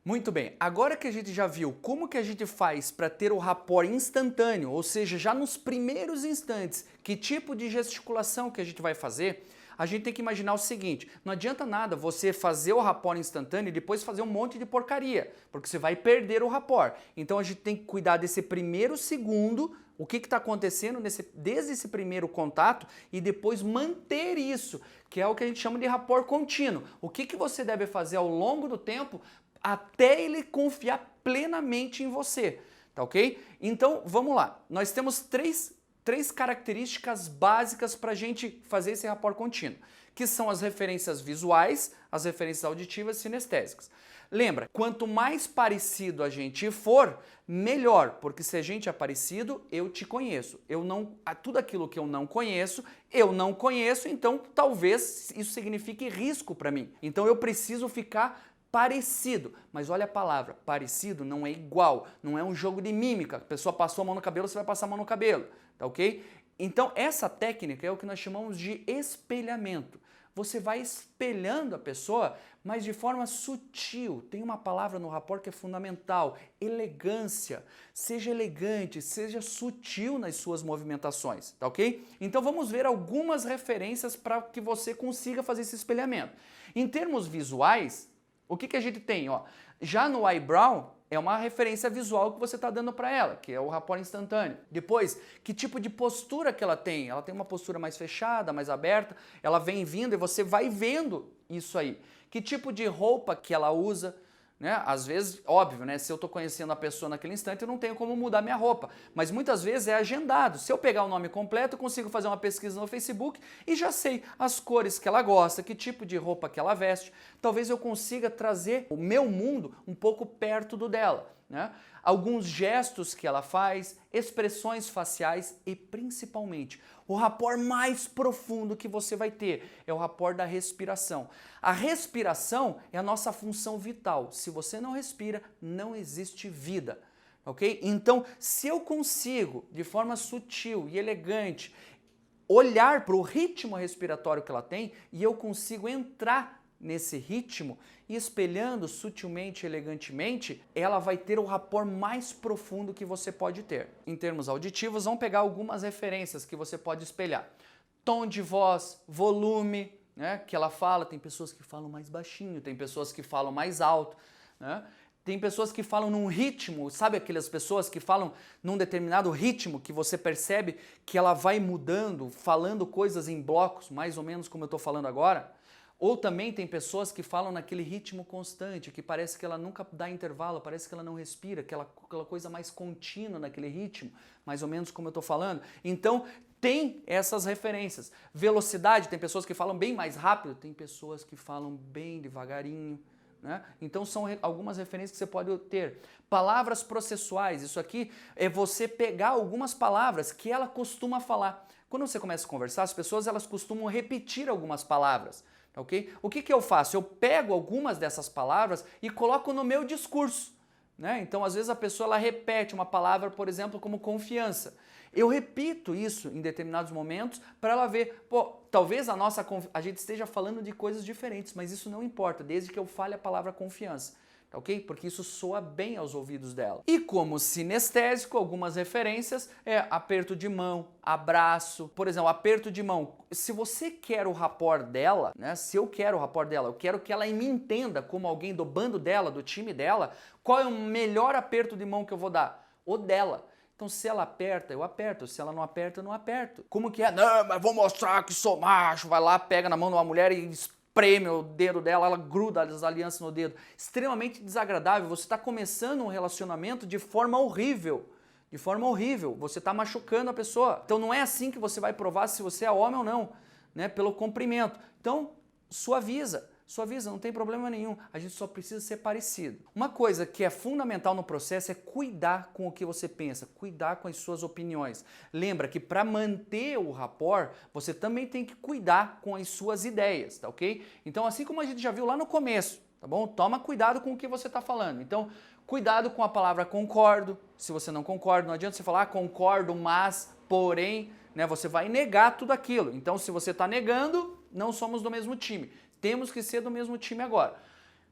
Muito bem, agora que a gente já viu como que a gente faz para ter o rapport instantâneo, ou seja, já nos primeiros instantes, que tipo de gesticulação que a gente vai fazer, a gente tem que imaginar o seguinte, não adianta nada você fazer o rapport instantâneo e depois fazer um monte de porcaria, porque você vai perder o rapport. Então a gente tem que cuidar desse primeiro segundo, o que está acontecendo desde esse primeiro contato e depois manter isso, que é o que a gente chama de rapport contínuo. O que você deve fazer ao longo do tempo até ele confiar plenamente em você, tá ok? Então, vamos lá. Nós temos três características básicas para a gente fazer esse rapport contínuo, que são as referências visuais, as referências auditivas e sinestésicas. Lembra, quanto mais parecido a gente for, melhor, porque se a gente é parecido, eu te conheço. Tudo aquilo que eu não conheço, então talvez isso signifique risco para mim. Então eu preciso ficar parecido, mas olha a palavra, parecido não é igual, não é um jogo de mímica, a pessoa passou a mão no cabelo, você vai passar a mão no cabelo, tá ok? Então essa técnica é o que nós chamamos de espelhamento. Você vai espelhando a pessoa, mas de forma sutil. Tem uma palavra no rapport que é fundamental, elegância. Seja elegante, seja sutil nas suas movimentações, tá ok? Então vamos ver algumas referências para que você consiga fazer esse espelhamento. Em termos visuais, o que a gente tem? Ó, já no eyebrow, é uma referência visual que você está dando para ela, que é o rapport instantâneo. Depois, que tipo de postura que ela tem? Ela tem uma postura mais fechada, mais aberta, ela vem vindo e você vai vendo isso aí. Que tipo de roupa que ela usa? Né? Às vezes, óbvio, né? Se eu estou conhecendo a pessoa naquele instante, eu não tenho como mudar minha roupa. Mas muitas vezes é agendado. Se eu pegar o nome completo, eu consigo fazer uma pesquisa no Facebook e já sei as cores que ela gosta, que tipo de roupa que ela veste. Talvez eu consiga trazer o meu mundo um pouco perto do dela. Né? Alguns gestos que ela faz, expressões faciais e principalmente o rapport mais profundo que você vai ter é o rapport da respiração. A respiração é a nossa função vital. Se você não respira, não existe vida. Ok? Então, se eu consigo, de forma sutil e elegante, olhar para o ritmo respiratório que ela tem e eu consigo entrar nesse ritmo e espelhando sutilmente, elegantemente, ela vai ter o rapport mais profundo que você pode ter. Em termos auditivos, vamos pegar algumas referências que você pode espelhar. Tom de voz, volume, né, que ela fala, tem pessoas que falam mais baixinho, tem pessoas que falam mais alto, né? Tem pessoas que falam num ritmo, sabe aquelas pessoas que falam num determinado ritmo que você percebe que ela vai mudando, falando coisas em blocos, mais ou menos como eu estou falando agora? Ou também tem pessoas que falam naquele ritmo constante, que parece que ela nunca dá intervalo, parece que ela não respira, aquela coisa mais contínua naquele ritmo, mais ou menos como eu estou falando. Então, tem essas referências. Velocidade, tem pessoas que falam bem mais rápido, tem pessoas que falam bem devagarinho. Né? Então são algumas referências que você pode ter. Palavras processuais, isso aqui é você pegar algumas palavras que ela costuma falar. Quando você começa a conversar, as pessoas elas costumam repetir algumas palavras. Okay? O que eu faço? Eu pego algumas dessas palavras e coloco no meu discurso. Né? Então, às vezes, a pessoa ela repete uma palavra, por exemplo, como confiança. Eu repito isso em determinados momentos para ela ver, pô, talvez a gente esteja falando de coisas diferentes, mas isso não importa, desde que eu fale a palavra confiança. Ok? Porque isso soa bem aos ouvidos dela. E como sinestésico, algumas referências é aperto de mão, abraço. Por exemplo, aperto de mão. Se você quer o rapport dela, né? Se eu quero o rapport dela, eu quero que ela me entenda como alguém do bando dela, do time dela, qual é o melhor aperto de mão que eu vou dar? O dela. Então, se ela aperta, eu aperto. Se ela não aperta, eu não aperto. Como que é? Não, mas vou mostrar que sou macho. Vai lá, pega na mão de uma mulher e espreme o dedo dela, ela gruda as alianças no dedo. Extremamente desagradável. Você está começando um relacionamento de forma horrível. De forma horrível. Você está machucando a pessoa. Então, não é assim que você vai provar se você é homem ou não. Né? Pelo comprimento. Então, suaviza. Suaviza, não tem problema nenhum, a gente só precisa ser parecido. Uma coisa que é fundamental no processo é cuidar com o que você pensa, cuidar com as suas opiniões. Lembra que para manter o rapport, você também tem que cuidar com as suas ideias, tá ok? Então, assim como a gente já viu lá no começo, tá bom? Toma cuidado com o que você está falando. Então, cuidado com a palavra concordo, se você não concorda, não adianta você falar concordo, mas, porém, né, você vai negar tudo aquilo. Então, se você está negando, não somos do mesmo time. Temos que ser do mesmo time agora.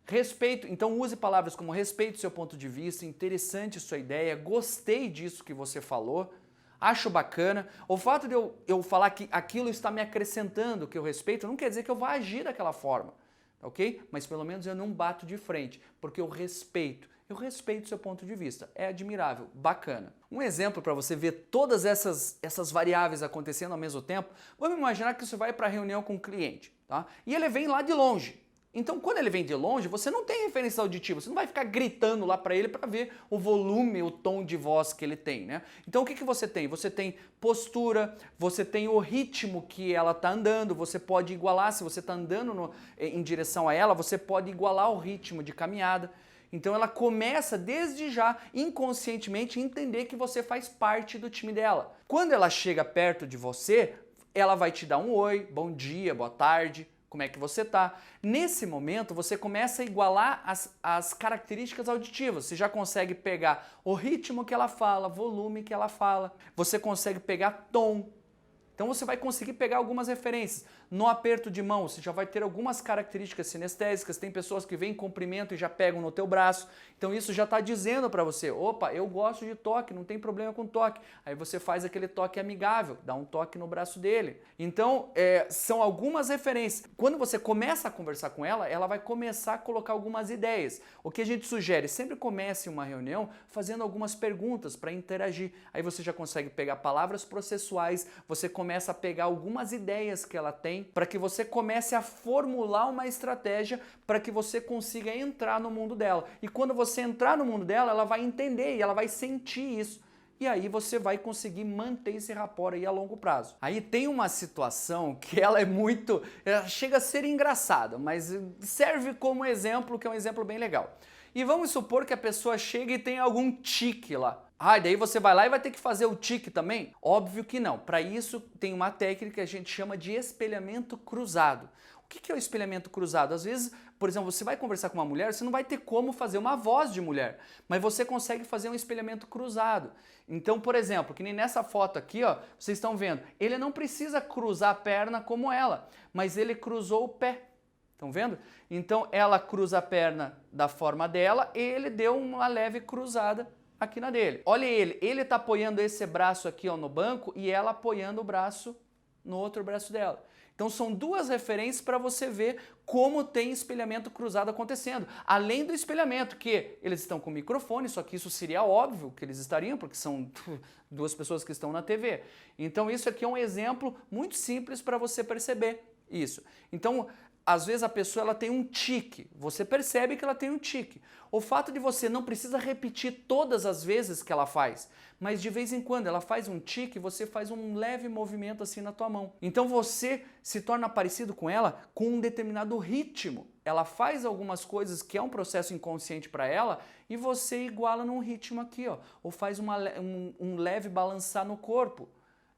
Respeito, então use palavras como respeito seu ponto de vista, interessante sua ideia, gostei disso que você falou, acho bacana. O fato de eu falar que aquilo está me acrescentando, que eu respeito, não quer dizer que eu vá agir daquela forma, ok? Mas pelo menos eu não bato de frente, porque eu respeito seu ponto de vista. É admirável, bacana. Um exemplo para você ver todas essas variáveis acontecendo ao mesmo tempo, vamos imaginar que você vai para a reunião com um cliente, tá? E ele vem lá de longe. Então, quando ele vem de longe, você não tem referência auditiva, você não vai ficar gritando lá para ele para ver o volume, o tom de voz que ele tem, né? Então, o que você tem? Você tem postura, você tem o ritmo que ela está andando, você pode igualar, se você está andando em direção a ela, você pode igualar o ritmo de caminhada. Então, ela começa desde já, inconscientemente, a entender que você faz parte do time dela. Quando ela chega perto de você, ela vai te dar um oi, bom dia, boa tarde, como é que você tá? Nesse momento, você começa a igualar as características auditivas. Você já consegue pegar o ritmo que ela fala, volume que ela fala. Você consegue pegar tom. Então você vai conseguir pegar algumas referências. No aperto de mão, você já vai ter algumas características sinestésicas. Tem pessoas que vêm em comprimento e já pegam no teu braço. Então isso já está dizendo para você, opa, eu gosto de toque, não tem problema com toque. Aí você faz aquele toque amigável, dá um toque no braço dele. Então são algumas referências. Quando você começa a conversar com ela, ela vai começar a colocar algumas ideias. O que a gente sugere, sempre comece uma reunião fazendo algumas perguntas para interagir. Aí você já consegue pegar palavras processuais, você começa a pegar algumas ideias que ela tem, para que você comece a formular uma estratégia para que você consiga entrar no mundo dela. E quando você entrar no mundo dela, ela vai entender e ela vai sentir isso. E aí você vai conseguir manter esse rapport aí a longo prazo. Aí tem uma situação que ela chega a ser engraçada, mas serve como exemplo, que é um exemplo bem legal. E vamos supor que a pessoa chega e tem algum tique lá. Ah, e daí você vai lá e vai ter que fazer o tique também? Óbvio que não. Para isso tem uma técnica que a gente chama de espelhamento cruzado. O que é o espelhamento cruzado? Às vezes, por exemplo, você vai conversar com uma mulher, você não vai ter como fazer uma voz de mulher, mas você consegue fazer um espelhamento cruzado. Então, por exemplo, que nem nessa foto aqui, ó, vocês estão vendo, ele não precisa cruzar a perna como ela, mas ele cruzou o pé. Estão vendo? Então ela cruza a perna da forma dela e ele deu uma leve cruzada aqui na dele. Olha ele tá apoiando esse braço aqui ó, no banco e ela apoiando o braço no outro braço dela. Então são duas referências para você ver como tem espelhamento cruzado acontecendo. Além do espelhamento, que eles estão com microfone, só que isso seria óbvio que eles estariam, porque são duas pessoas que estão na TV. Então isso aqui é um exemplo muito simples para você perceber isso. Então, às vezes a pessoa ela tem um tique, você percebe que ela tem um tique. O fato de você não precisa repetir todas as vezes que ela faz, mas de vez em quando ela faz um tique, você faz um leve movimento assim na tua mão. Então você se torna parecido com ela com um determinado ritmo. Ela faz algumas coisas que é um processo inconsciente para ela e você iguala num ritmo aqui, ó, ou faz um leve balançar no corpo,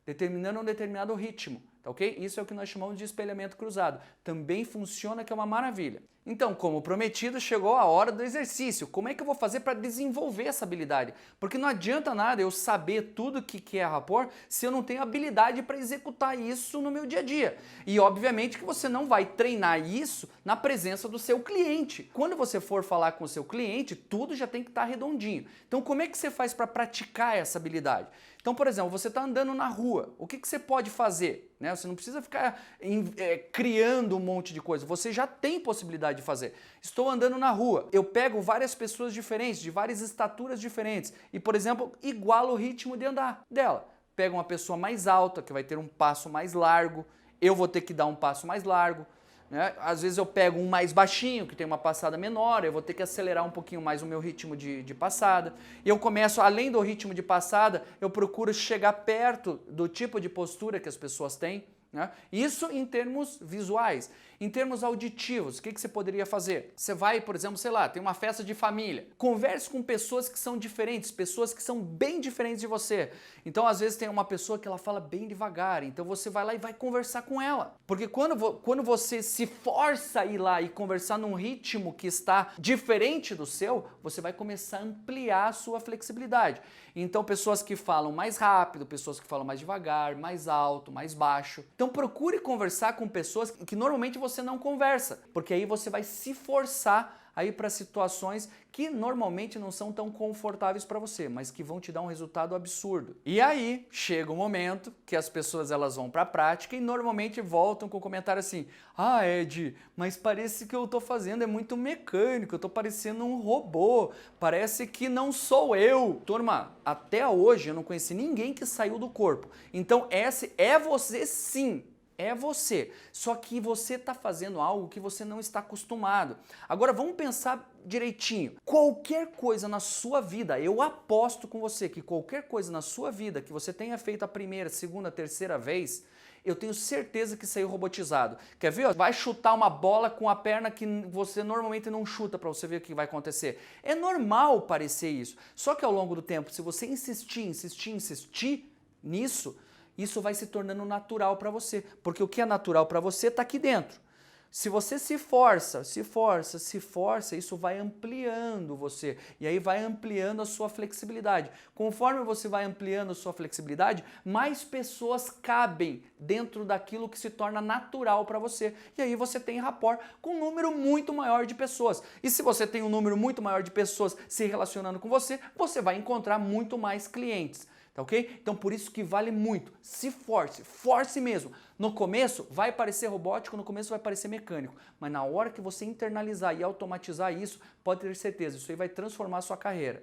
determinando um determinado ritmo. Tá ok? Isso é o que nós chamamos de espelhamento cruzado. Também funciona, que é uma maravilha. Então, como prometido, chegou a hora do exercício. Como é que eu vou fazer para desenvolver essa habilidade? Porque não adianta nada eu saber tudo o que é rapport se eu não tenho habilidade para executar isso no meu dia a dia. E obviamente que você não vai treinar isso na presença do seu cliente. Quando você for falar com o seu cliente, tudo já tem que estar redondinho. Então, como é que você faz para praticar essa habilidade? Então, por exemplo, você está andando na rua, o que você pode fazer? Né? Você não precisa ficar criando um monte de coisa, você já tem possibilidade de fazer. Estou andando na rua, eu pego várias pessoas diferentes, de várias estaturas diferentes e, por exemplo, igualo o ritmo de andar dela. Pego uma pessoa mais alta, que vai ter um passo mais largo, eu vou ter que dar um passo mais largo. Né? Às vezes eu pego um mais baixinho, que tem uma passada menor, eu vou ter que acelerar um pouquinho mais o meu ritmo de passada. E eu começo, além do ritmo de passada, eu procuro chegar perto do tipo de postura que as pessoas têm. Né? Isso em termos visuais. Em termos auditivos, o que você poderia fazer? Você vai, por exemplo, sei lá, tem uma festa de família. Converse com pessoas que são diferentes, pessoas que são bem diferentes de você. Então, às vezes, tem uma pessoa que ela fala bem devagar, então você vai lá e vai conversar com ela. Porque quando você se força a ir lá e conversar num ritmo que está diferente do seu, você vai começar a ampliar a sua flexibilidade. Então, pessoas que falam mais rápido, pessoas que falam mais devagar, mais alto, mais baixo. Então, procure conversar com pessoas que normalmente você não conversa, porque aí você vai se forçar aí para situações que normalmente não são tão confortáveis para você, mas que vão te dar um resultado absurdo. E aí chega o momento que as pessoas elas vão para a prática e normalmente voltam com o comentário assim: ah, Ed, mas parece que eu tô fazendo é muito mecânico, eu tô parecendo um robô, parece que não sou eu. Turma, até hoje eu não conheci ninguém que saiu do corpo. Então esse é você sim. É você, só que você está fazendo algo que você não está acostumado. Agora vamos pensar direitinho. Qualquer coisa na sua vida, eu aposto com você que qualquer coisa na sua vida que você tenha feito a primeira, segunda, terceira vez, eu tenho certeza que saiu robotizado. Quer ver? Vai chutar uma bola com a perna que você normalmente não chuta para você ver o que vai acontecer. É normal parecer isso. Só que ao longo do tempo, se você insistir nisso, isso vai se tornando natural para você, porque o que é natural para você está aqui dentro. Se você se força, isso vai ampliando você, e aí vai ampliando a sua flexibilidade. Conforme você vai ampliando a sua flexibilidade, mais pessoas cabem dentro daquilo que se torna natural para você, e aí você tem rapport com um número muito maior de pessoas. E se você tem um número muito maior de pessoas se relacionando com você, você vai encontrar muito mais clientes. Tá ok? Então por isso que vale muito. Se force mesmo. No começo vai parecer robótico, no começo vai parecer mecânico, mas na hora que você internalizar e automatizar isso, pode ter certeza, isso aí vai transformar a sua carreira.